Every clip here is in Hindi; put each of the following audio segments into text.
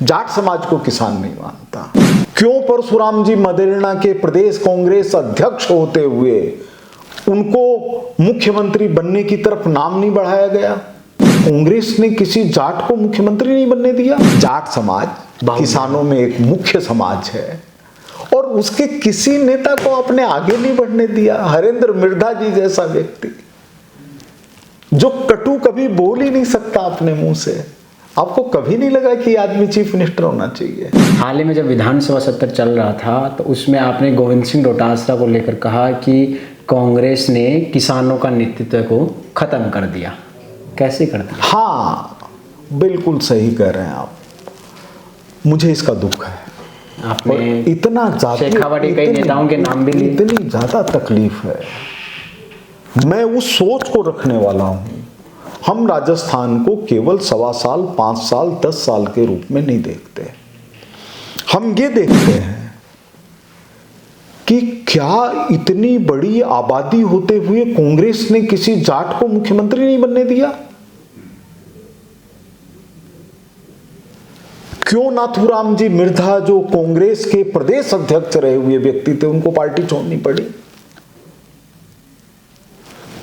जाट समाज को किसान नहीं मानता। क्यों परशुराम जी मदेरणा के प्रदेश कांग्रेस अध्यक्ष होते हुए उनको मुख्यमंत्री बनने की तरफ नाम नहीं बढ़ाया गया? कांग्रेस ने किसी जाट को मुख्यमंत्री नहीं बनने दिया। जाट समाज किसानों में एक मुख्य समाज है और उसके किसी नेता को अपने आगे नहीं बढ़ने दिया। हरेंद्र मिर्धा जी जैसा व्यक्ति जो कटु कभी बोल ही नहीं सकता अपने मुंह से, आपको कभी नहीं लगा कि आदमी चीफ मिनिस्टर होना चाहिए? हाल ही में जब विधानसभा सत्र चल रहा था तो उसमें आपने गोविंद सिंह डोटासरा को लेकर कहा कि कांग्रेस ने किसानों का नेतृत्व को खत्म कर दिया। कैसे कर दिया? हाँ, बिल्कुल सही कह रहे हैं आप। मुझे इसका दुख है। आपने इतना शेखावटी कई नेताओं के नाम भी लिए। इतनी ज्यादा तकलीफ है। मैं उस सोच को रखने वाला हूं। हम राजस्थान को केवल 1.25 साल, 5 साल, 10 साल के रूप में नहीं देखते। हम ये देखते हैं कि क्या इतनी बड़ी आबादी होते हुए कांग्रेस ने किसी जाट को मुख्यमंत्री नहीं बनने दिया? क्यों नाथूराम जी मिर्धा जो कांग्रेस के प्रदेश अध्यक्ष रहे हुए व्यक्ति थे उनको पार्टी छोड़नी पड़ी?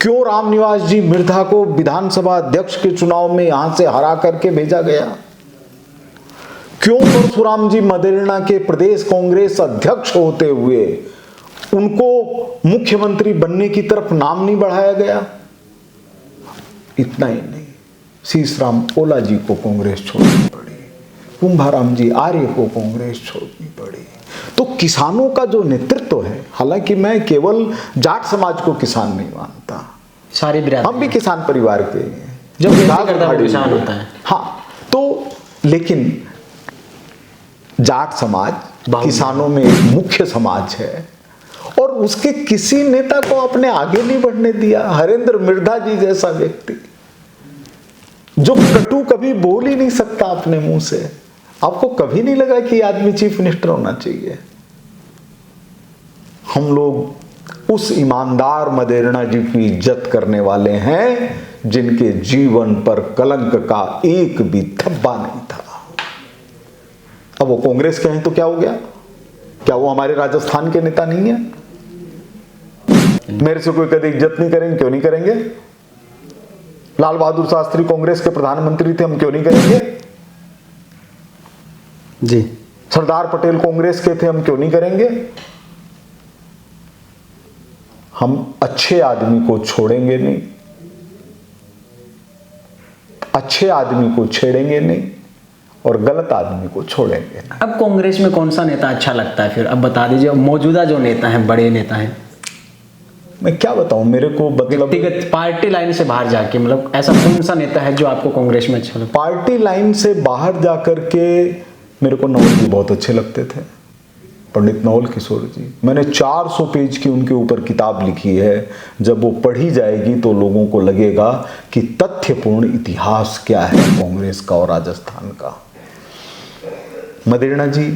क्यों रामनिवास जी मिर्धा को विधानसभा अध्यक्ष के चुनाव में यहां से हरा करके भेजा गया? क्यों परशुराम जी मदेरणा के प्रदेश कांग्रेस अध्यक्ष होते हुए उनको मुख्यमंत्री बनने की तरफ नाम नहीं बढ़ाया गया? इतना ही नहीं, शीशराम ओला जी को कांग्रेस छोड़नी पड़ी, कुंभाराम जी आर्य को कांग्रेस छोड़नी पड़ी। तो किसानों का जो नेतृत्व है, हालांकि मैं केवल जाट समाज को किसान नहीं मानता, सारी हम भी किसान परिवार के हैं। जब किसान होता है हाँ, तो लेकिन जाट समाज किसानों में एक मुख्य समाज है और उसके किसी नेता को अपने आगे नहीं बढ़ने दिया। हरेंद्र मिर्धा जी जैसा व्यक्ति जो कटु कभी बोल ही नहीं सकता अपने मुंह से, आपको कभी नहीं लगा कि आदमी चीफ मिनिस्टर होना चाहिए? हम लोग उस ईमानदार मदेरणा जी की इज्जत करने वाले हैं जिनके जीवन पर कलंक का एक भी धब्बा नहीं था। अब वो कांग्रेस के हैं तो क्या हो गया? क्या वो हमारे राजस्थान के नेता नहीं है? मेरे से कोई कभी इज्जत नहीं करेंगे? क्यों नहीं करेंगे? लाल बहादुर शास्त्री कांग्रेस के प्रधानमंत्री थे, हम क्यों नहीं करेंगे जी? सरदार पटेल कांग्रेस के थे, हम क्यों नहीं करेंगे? हम अच्छे आदमी को छोड़ेंगे नहीं, अच्छे आदमी को छेड़ेंगे नहीं और गलत आदमी को छोड़ेंगे नहीं। अब कांग्रेस में कौन सा नेता अच्छा लगता है? फिर अब बता दीजिए, मौजूदा जो नेता हैं, बड़े नेता हैं। मैं क्या बताऊं, मेरे को मतलब व्यक्तिगत पार्टी लाइन से बाहर जाके, मतलब ऐसा कौन सा नेता है जो आपको कांग्रेस में अच्छा लगता? पार्टी लाइन से बाहर जाकर के मेरे को नवल जी बहुत अच्छे लगते थे, पंडित नवल किशोर जी। मैंने 400 पेज की उनके ऊपर किताब लिखी है। जब वो पढ़ी जाएगी तो लोगों को लगेगा कि तथ्यपूर्ण इतिहास क्या है कांग्रेस का और राजस्थान का। मदेरणा जी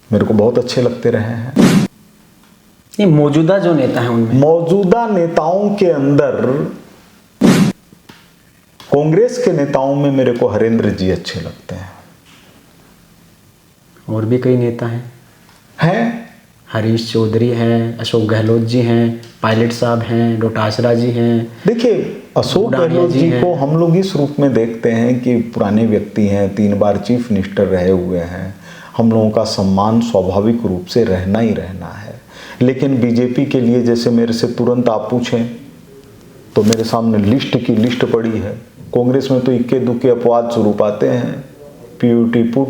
मेरे को बहुत अच्छे लगते रहे हैं। ये मौजूदा जो नेता है उनमें, मौजूदा नेताओं के अंदर कांग्रेस के नेताओं में मेरे को हरेंद्र जी अच्छे लगते हैं। और भी कई नेता हैं। हरीश चौधरी हैं, अशोक गहलोत जी हैं, पायलट साहब हैं, डोटासरा जी हैं। देखिए, अशोक गहलोत जी को हम लोग इस रूप में देखते हैं कि पुराने व्यक्ति हैं, 3 बार चीफ मिनिस्टर रहे हुए हैं। हम लोगों का सम्मान स्वाभाविक रूप से रहना ही रहना है। लेकिन बीजेपी के लिए जैसे मेरे से तुरंत आप पूछें तो मेरे सामने लिस्ट की लिस्ट पड़ी है। कांग्रेस में तो इक्के दुक्के अपवाद स्वरूप आते हैं, पीयूटी पुट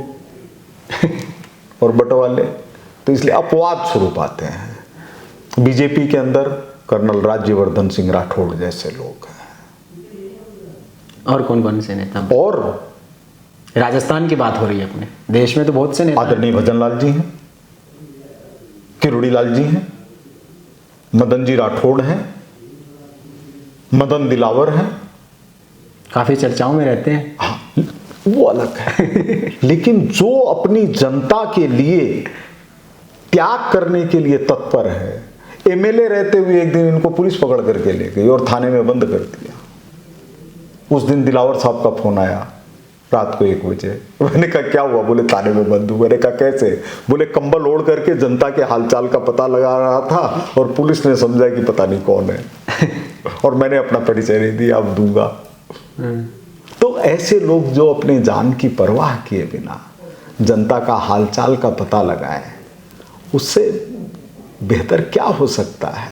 और बटवाले, तो इसलिए अपवाद स्वरूप आते हैं। बीजेपी के अंदर कर्नल राज्यवर्धन सिंह राठौड़ जैसे लोग हैं। और कौन कौन से नेता? और राजस्थान की बात हो रही है, अपने देश में तो बहुत से नेता। आदरणीय भजनलाल जी हैं, किरोड़ी लाल जी हैं, मदन जी राठौड़ हैं, मदन दिलावर हैं, काफी चर्चाओं में रहते हैं। हाँ, वो अलग है। लेकिन जो अपनी जनता के लिए त्याग करने के लिए तत्पर है, एमएलए रहते हुए एक दिन इनको पुलिस पकड़ करके ले गई और थाने में बंद कर दिया। उस दिन दिलावर साहब का फोन आया रात को 1 बजे। मैंने कहा क्या हुआ? बोले थाने में बंद हूँ। मैंने कहा कैसे? बोले कंबल ओढ़ करके जनता के हालचाल का पता लगा रहा था और पुलिस ने समझा कि पता नहीं कौन है और मैंने अपना परिचय नहीं दिया, अब दूंगा। तो ऐसे लोग जो अपने जान की परवाह किए बिना जनता का हालचाल का पता लगाए, उससे बेहतर क्या हो सकता है?